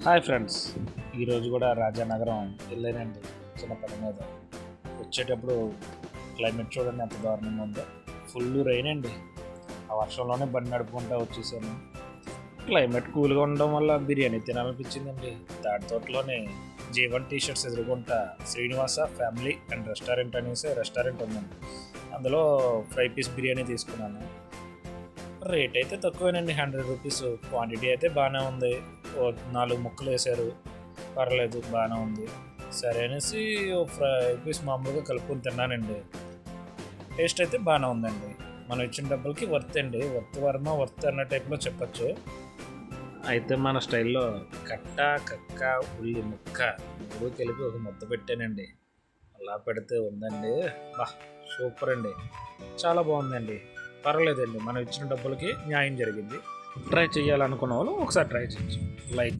Hi friends, ఈరోజు కూడా రాజానగరం వెళ్ళానండి చిన్న పని మీద. వచ్చేటప్పుడు క్లైమేట్ చూడండి ఎంత దారుణంగా ఉందో. ఫుల్ రైన్ అండి. ఆ వర్షంలోనే బండి నడుపుకుంటూ వచ్చేసాను. క్లైమేట్ కూల్గా ఉండడం వల్ల బిర్యానీ తినాలనిపించిందండి. తాటి తోటలోనే J1 టీ-షర్ట్స్ ఎదురుకుంటా శ్రీనివాస ఫ్యామిలీ అండ్ రెస్టారెంట్ అనేసి రెస్టారెంట్ ఉందండి. అందులో ఫ్రై పీస్ బిర్యానీ తీసుకున్నాను. రేట్ అయితే తక్కువేనండి, 100 రూపీస్. క్వాంటిటీ అయితే బాగానే ఉంది. ఓ 4 ముక్కలు వేశారు, పర్లేదు బాగానే ఉంది. సరే అనేసి ఓ ఫ్రై పీస్ మామూలుగా కలుపుకొని తిన్నానండి. టేస్ట్ అయితే బాగానే ఉందండి. మనం ఇచ్చిన డబ్బులకి వర్త్ అండి. వర్త్ వర్మ వర్త్ అన్న టైప్లో చెప్పచ్చు. అయితే మన స్టైల్లో కట్ట కక్క ఉల్లి ముక్క 3 కలిపి ఒక ముద్ద పెట్టానండి. అలా పెడితే ఉందండి, బా సూపర్ అండి, చాలా బాగుందండి. పర్వాలేదండి, మనం ఇచ్చిన డబ్బులకి న్యాయం జరిగింది. ట్రై చేయాలనుకున్న వాళ్ళు ఒకసారి ట్రై చేయొచ్చు. లైక్